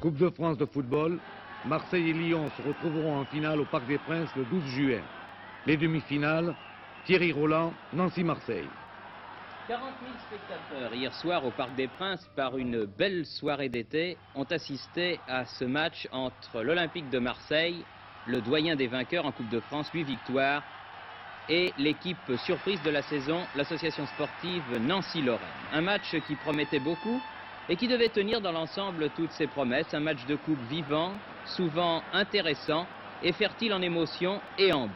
Coupe de France de football, Marseille et Lyon se retrouveront en finale au Parc des Princes le 12 juin. Les demi-finales, Thierry Roland, Nancy-Marseille. 40 000 spectateurs hier soir au Parc des Princes, par une belle soirée d'été, ont assisté à ce match entre l'Olympique de Marseille, le doyen des vainqueurs en Coupe de France, 8 victoires, et l'équipe surprise de la saison, l'association sportive Nancy-Lorraine. Un match qui promettait beaucoup et qui devait tenir dans l'ensemble toutes ses promesses. Un match de coupe vivant, souvent intéressant et fertile en émotions et en buts.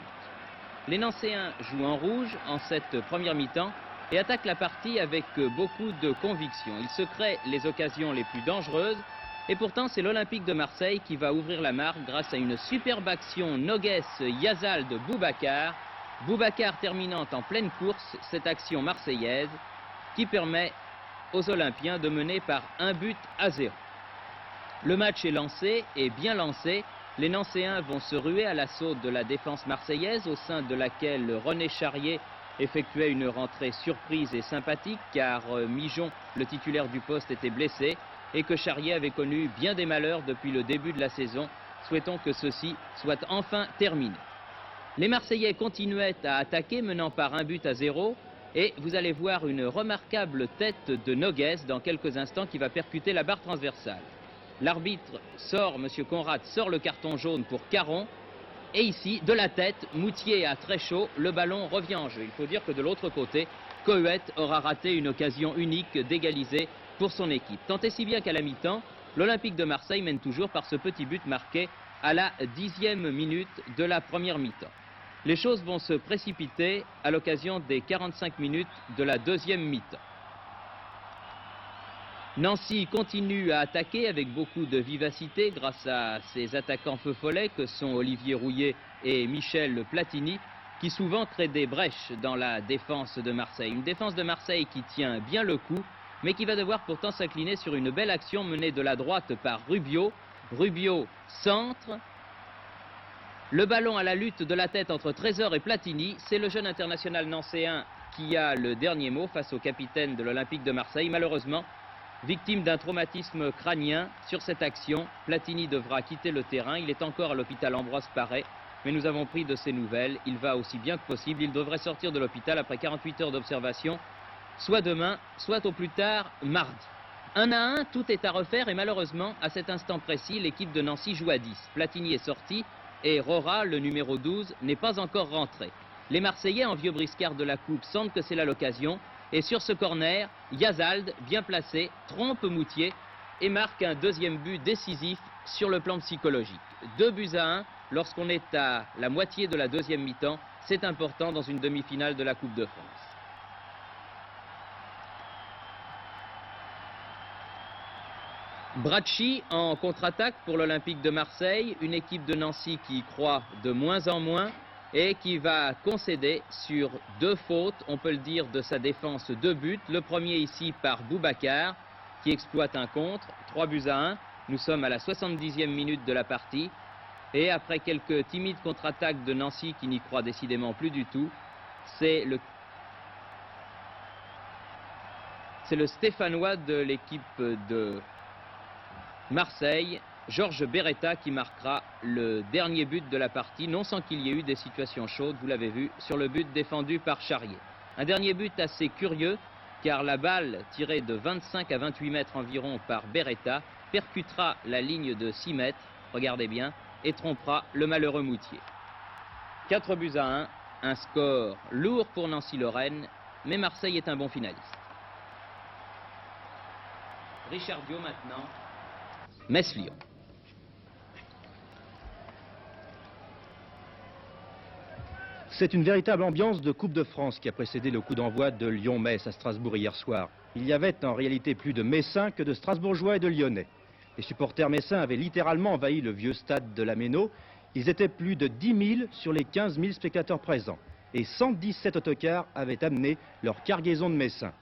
Les Nancéens jouent en rouge en cette première mi-temps et attaquent la partie avec beaucoup de conviction. Ils se créent les occasions les plus dangereuses et pourtant c'est l'Olympique de Marseille qui va ouvrir la marque grâce à une superbe action Noguès-Yazald de Boubacar. Boubacar terminant en pleine course cette action marseillaise qui permet aux Olympiens de mener par 1-0. Le match est lancé et bien lancé. Les Nancéens vont se ruer à l'assaut de la défense marseillaise au sein de laquelle René Charrier effectuait une rentrée surprise et sympathique car Mijon, le titulaire du poste, était blessé et que Charrier avait connu bien des malheurs depuis le début de la saison. Souhaitons que ceci soit enfin terminé. Les Marseillais continuaient à attaquer, menant par 1-0 et vous allez voir une remarquable tête de Noguès dans quelques instants qui va percuter la barre transversale. L'arbitre sort, M. Conrad sort le carton jaune pour Caron. Et ici, de la tête, Moutier a très chaud, le ballon revient en jeu. Il faut dire que de l'autre côté, Cohuet aura raté une occasion unique d'égaliser pour son équipe. Tant et si bien qu'à la mi-temps, l'Olympique de Marseille mène toujours par ce petit but marqué à la 10e minute de la première mi-temps. Les choses vont se précipiter à l'occasion des 45 minutes de la deuxième mi-temps. Nancy continue à attaquer avec beaucoup de vivacité grâce à ses attaquants feu follet que sont Olivier Rouillet et Michel Platini, qui souvent créent des brèches dans la défense de Marseille. Une défense de Marseille qui tient bien le coup, mais qui va devoir pourtant s'incliner sur une belle action menée de la droite par Rubio. Rubio centre. Le ballon à la lutte de la tête entre Trésor et Platini. C'est le jeune international nancéen qui a le dernier mot face au capitaine de l'Olympique de Marseille. Malheureusement, victime d'un traumatisme crânien sur cette action, Platini devra quitter le terrain. Il est encore à l'hôpital Ambroise Paré, mais nous avons pris de ses nouvelles. Il va aussi bien que possible. Il devrait sortir de l'hôpital après 48 heures d'observation, soit demain, soit au plus tard mardi. 1-1, tout est à refaire et malheureusement, à cet instant précis, l'équipe de Nancy joue à 10. Platini est sorti et Rora, le numéro 12, n'est pas encore rentré. Les Marseillais, en vieux briscard de la coupe, sentent que c'est là l'occasion. Et sur ce corner, Yazald, bien placé, trompe Moutier et marque un deuxième but décisif sur le plan psychologique. 2-1 lorsqu'on est à la moitié de la deuxième mi-temps. C'est important dans une demi-finale de la Coupe de France. Bracci en contre-attaque pour l'Olympique de Marseille, une équipe de Nancy qui croit de moins en moins et qui va concéder sur 2 fautes, on peut le dire, de sa défense, 2 buts. Le premier ici par Boubacar qui exploite un contre, 3-1. Nous sommes à la 70e minute de la partie et après quelques timides contre-attaques de Nancy qui n'y croit décidément plus du tout, c'est le Stéphanois de l'équipe de Marseille, Georges Beretta, qui marquera le dernier but de la partie, non sans qu'il y ait eu des situations chaudes, vous l'avez vu, sur le but défendu par Charrier. Un dernier but assez curieux, car la balle tirée de 25 à 28 mètres environ par Beretta percutera la ligne de 6 mètres, regardez bien, et trompera le malheureux Moutier. 4-1, un score lourd pour Nancy-Lorraine, mais Marseille est un bon finaliste. Richard Dio maintenant. Metz-Lyon. C'est une véritable ambiance de Coupe de France qui a précédé le coup d'envoi de Lyon-Metz à Strasbourg hier soir. Il y avait en réalité plus de Messins que de Strasbourgeois et de Lyonnais. Les supporters messins avaient littéralement envahi le vieux stade de la Méno. Ils étaient plus de 10 000 sur les 15 000 spectateurs présents. Et 117 autocars avaient amené leur cargaison de Messins.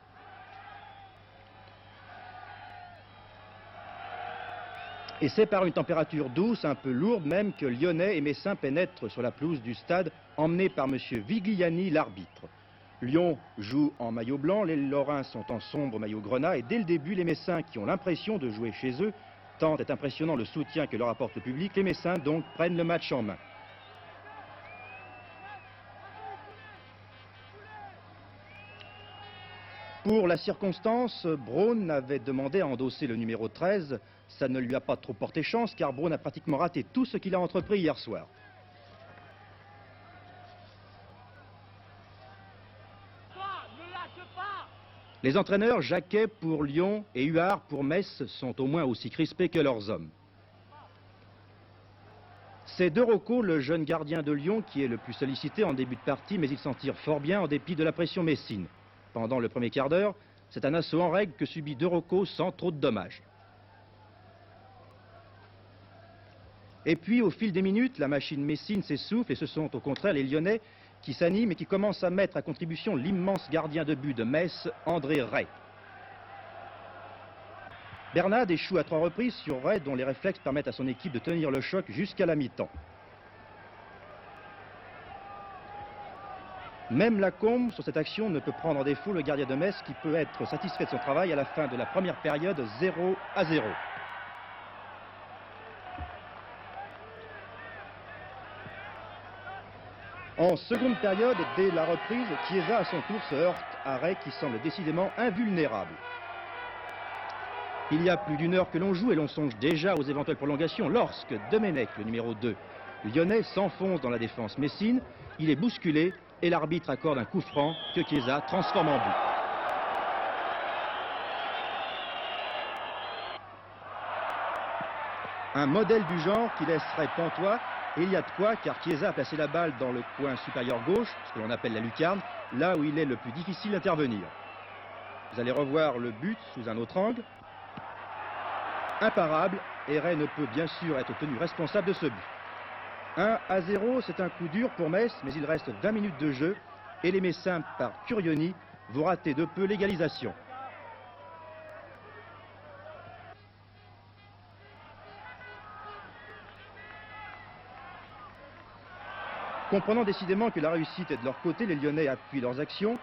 Et c'est par une température douce, un peu lourde même, que Lyonnais et Messins pénètrent sur la pelouse du stade, emmenés par M. Vigliani, l'arbitre. Lyon joue en maillot blanc, les Lorrains sont en sombre maillot grenat, et dès le début, les Messins, qui ont l'impression de jouer chez eux, Tant est impressionnant le soutien que leur apporte le public, les Messins donc prennent le match en main. Pour la circonstance, Braun avait demandé à endosser le numéro 13. Ça ne lui a pas trop porté chance car Braun a pratiquement raté tout ce qu'il a entrepris hier soir. Les entraîneurs Jacquet pour Lyon et Huard pour Metz sont au moins aussi crispés que leurs hommes. C'est De Rocco, le jeune gardien de Lyon, qui est le plus sollicité en début de partie, mais il s'en tire fort bien en dépit de la pression messine. Pendant le premier quart d'heure, c'est un assaut en règle que subit De Rocco sans trop de dommages. Et puis, au fil des minutes, la machine messine s'essouffle et ce sont au contraire les Lyonnais qui s'animent et qui commencent à mettre à contribution l'immense gardien de but de Metz, André Ray. Bernad échoue à 3 reprises sur Ray, dont les réflexes permettent à son équipe de tenir le choc jusqu'à la mi-temps. Même Lacombe, sur cette action, ne peut prendre en défaut le gardien de Metz qui peut être satisfait de son travail à la fin de la première période 0-0. En seconde période, dès la reprise, Chiesa à son tour se heurte à Ray qui semble décidément invulnérable. Il y a plus d'une heure que l'on joue et l'on songe déjà aux éventuelles prolongations lorsque Domenech, le numéro 2, lyonnais, s'enfonce dans la défense messine. Il est bousculé et l'arbitre accorde un coup franc que Chiesa transforme en but. Un modèle du genre qui laisserait pantois. Et il y a de quoi, car Chiesa a placé la balle dans le coin supérieur gauche, ce que l'on appelle la lucarne, là où il est le plus difficile d'intervenir. Vous allez revoir le but sous un autre angle. Imparable, et Ray ne peut bien sûr être tenu responsable de ce but. 1-0, c'est un coup dur pour Metz, mais il reste 20 minutes de jeu, et les Messins, par Curioni, vont rater de peu l'égalisation. Comprenant décidément que la réussite est de leur côté, les Lyonnais appuient leurs actions,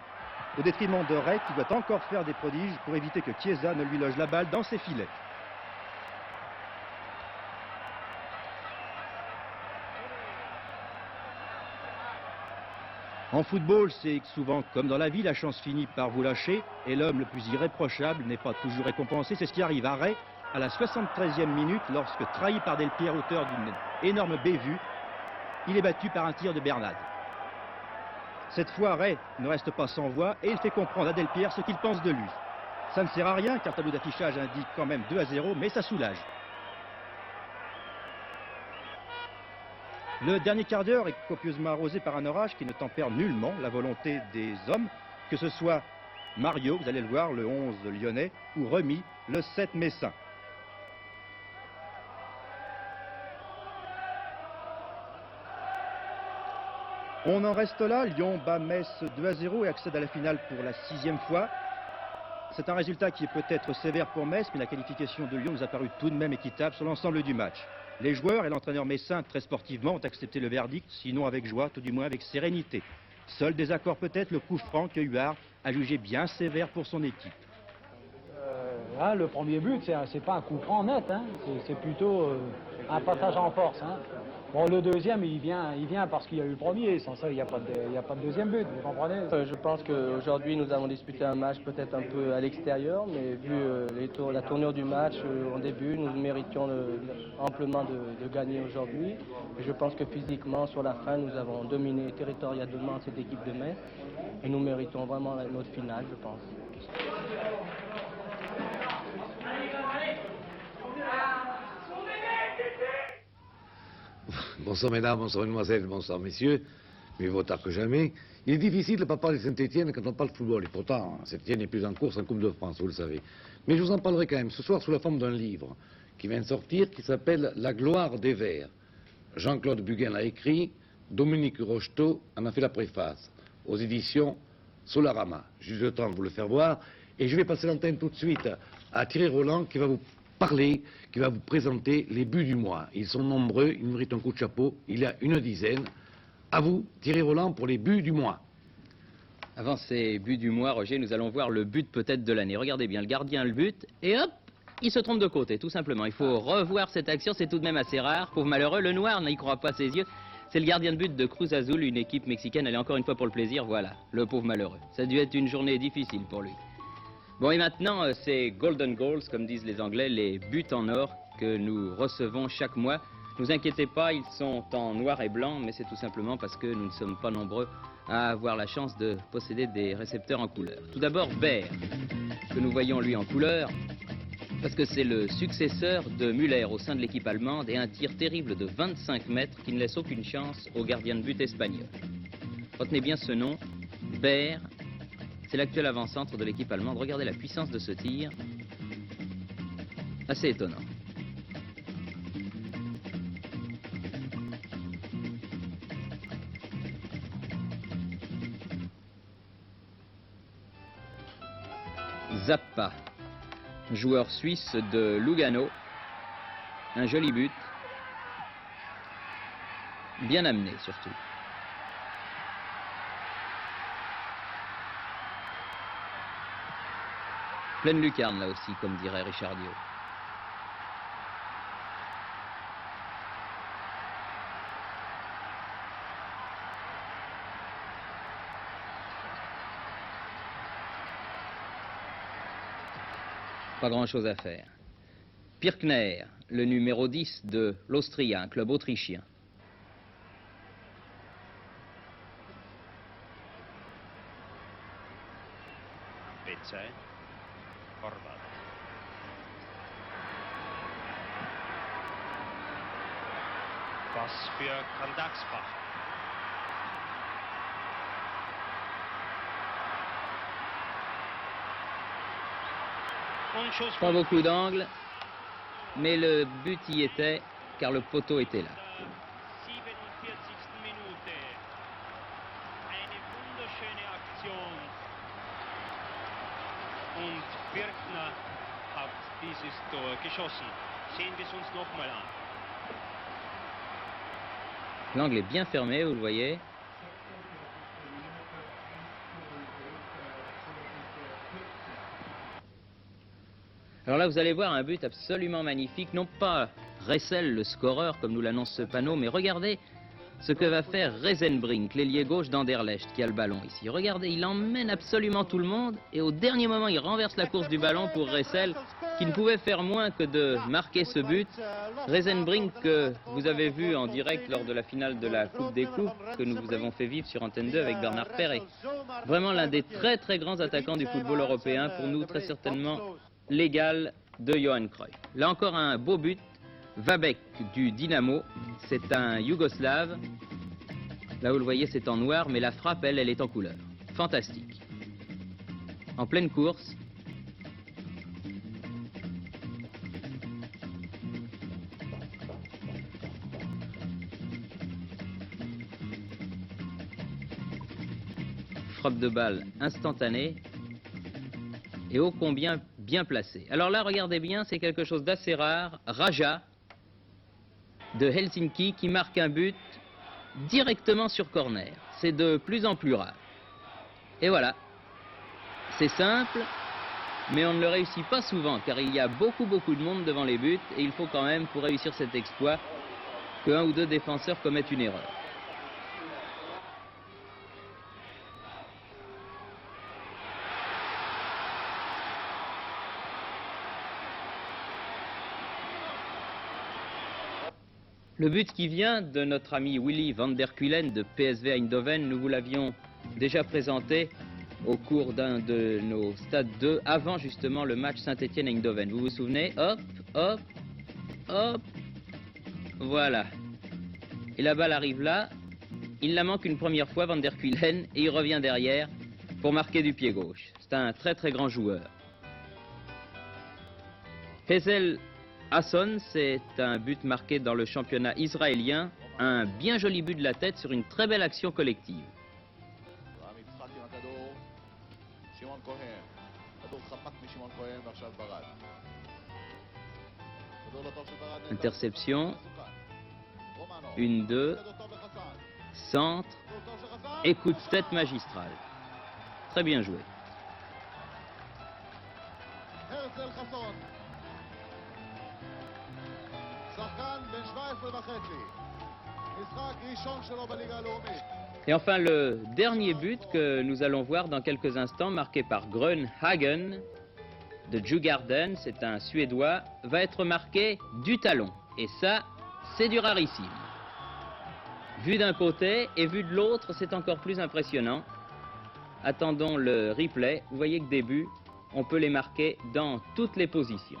au détriment de Ray qui doit encore faire des prodiges pour éviter que Chiesa ne lui loge la balle dans ses filets. En football, c'est souvent comme dans la vie, la chance finit par vous lâcher et l'homme le plus irréprochable n'est pas toujours récompensé. C'est ce qui arrive à Ray à la 73e minute lorsque, trahi par Delpierre, auteur d'une énorme bévue, il est battu par un tir de Bernad. Cette fois, Ray ne reste pas sans voix et il fait comprendre à Delpierre ce qu'il pense de lui. Ça ne sert à rien car le tableau d'affichage indique quand même 2-0, mais ça soulage. Le dernier quart d'heure est copieusement arrosé par un orage qui ne tempère nullement la volonté des hommes, que ce soit Mario, vous allez le voir, le 11 lyonnais, ou Remy, le 7 messin. On en reste là, Lyon bat Metz 2-0 et accède à la finale pour la 6e fois. C'est un résultat qui est peut-être sévère pour Metz, mais la qualification de Lyon nous a paru tout de même équitable sur l'ensemble du match. Les joueurs et l'entraîneur messin, très sportivement, ont accepté le verdict, sinon avec joie, tout du moins avec sérénité. Seul désaccord peut-être le coup franc que Huard a jugé bien sévère pour son équipe. Le premier but, c'est pas un coup franc net, hein. C'est plutôt un passage en force. Hein. Bon, le deuxième, il vient parce qu'il y a eu le premier. Sans ça, il n'y a pas de deuxième but, vous comprenez? Je pense qu'aujourd'hui, nous avons disputé un match peut-être un peu à l'extérieur, mais vu la tournure du match en début, nous méritions amplement de gagner aujourd'hui. Et je pense que physiquement, sur la fin, nous avons dominé territorialement cette équipe de Metz. Et nous méritons vraiment notre finale, je pense. Bonsoir mesdames, bonsoir mesdemoiselles, bonsoir messieurs, mieux vaut tard que jamais. Il est difficile de ne pas parler de Saint-Étienne quand on parle football, et pourtant Saint-Étienne est plus en course en Coupe de France, vous le savez. Mais je vous en parlerai quand même ce soir sous la forme d'un livre qui vient de sortir, qui s'appelle La gloire des Verts. Jean-Claude Buguin l'a écrit, Dominique Rocheteau en a fait la préface, aux éditions Solarama. Juste le temps de vous le faire voir, et je vais passer l'antenne tout de suite à Thierry Roland qui va vous parler, qui va vous présenter les buts du mois. Ils sont nombreux, ils méritent un coup de chapeau, il y a une dizaine. À vous, Thierry Roland, pour les buts du mois. Avant ces buts du mois, Roger, nous allons voir le but peut-être de l'année. Regardez bien, le gardien le but, et hop, Il se trompe de côté, tout simplement. Il faut revoir cette action, c'est tout de même assez rare. Pauvre malheureux, le noir n'y croit pas ses yeux. C'est le gardien de but de Cruz Azul, une équipe mexicaine. Elle est encore une fois pour le plaisir, voilà, le pauvre malheureux. Ça a dû être une journée difficile pour lui. Bon, et maintenant, c'est Golden Goals, comme disent les Anglais, les buts en or que nous recevons chaque mois. Ne vous inquiétez pas, ils sont en noir et blanc, mais c'est tout simplement parce que nous ne sommes pas nombreux à avoir la chance de posséder des récepteurs en couleur. Tout d'abord, Baer, que nous voyons lui en couleur, parce que c'est le successeur de Müller au sein de l'équipe allemande et un tir terrible de 25 mètres qui ne laisse aucune chance au gardien de but espagnol. Retenez bien ce nom, Baer, c'est l'actuel avant-centre de l'équipe allemande. Regardez la puissance de ce tir, assez étonnant. Zappa, joueur suisse de Lugano, un joli but, bien amené surtout. Pleine lucarne là aussi, comme dirait Richard Dio. Pas grand-chose à faire. Pirkner, le numéro 10 de l'Austria, un club autrichien. Petsä, Horvat. Pass für Kandaxbach. Pas beaucoup d'angles, mais le but y était, car le poteau était là. 47. Minute. Eine wunderschöne Aktion. Und Birkner hat dieses Tor geschossen. Sehen wir es uns nochmal an. L'angle est bien fermé, vous le voyez. Alors là, vous allez voir un but absolument magnifique, non pas Ressel, le scoreur, comme nous l'annonce ce panneau, mais regardez ce que va faire Reisenbrink, l'ailier gauche d'Anderlecht, qui a le ballon ici. Regardez, il emmène absolument tout le monde, et au dernier moment, il renverse la course du ballon pour Ressel, qui ne pouvait faire moins que de marquer ce but. Reisenbrink, que vous avez vu en direct lors de la finale de la Coupe des Coupes, que nous vous avons fait vivre sur Antenne 2 avec Bernard Perret. Vraiment l'un des très très grands attaquants du football européen, pour nous très certainement l'égal de Johan Cruyff. Là encore un beau but, Vabek du Dynamo, c'est un Yougoslave. Là vous le voyez, c'est en noir, mais la frappe, elle est en couleur. Fantastique. En pleine course. Frappe de balle instantanée. Et ô combien bien placé. Alors là, regardez bien, c'est quelque chose d'assez rare. Raja, de Helsinki, qui marque un but directement sur corner. C'est de plus en plus rare. Et voilà. C'est simple, mais on ne le réussit pas souvent, car il y a beaucoup de monde devant les buts, et il faut quand même, pour réussir cet exploit, qu'un ou deux défenseurs commettent une erreur. Le but qui vient de notre ami Willy van der Kuilen de PSV Eindhoven, nous vous l'avions déjà présenté au cours d'un de nos stades 2, avant justement le match Saint-Étienne-Eindhoven. Vous vous souvenez? Hop, hop, hop, voilà. Et la balle arrive là, il la manque une première fois, van der Kuilen, et il revient derrière pour marquer du pied gauche. C'est un très très grand joueur. Hezel Hasson, c'est un but marqué dans le championnat israélien, un bien joli but de la tête sur une très belle action collective. Interception, 1-2, centre, et coup de tête magistral. Très bien joué. Et enfin, le dernier but que nous allons voir dans quelques instants, marqué par Grönhagen de Djurgården, c'est un Suédois, va être marqué du talon. Et ça, c'est du rarissime. Vu d'un côté et vu de l'autre, c'est encore plus impressionnant. Attendons le replay. Vous voyez que des buts, on peut les marquer dans toutes les positions.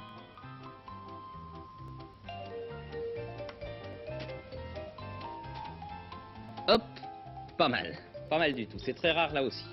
Hop, pas mal du tout. C'est très rare là aussi.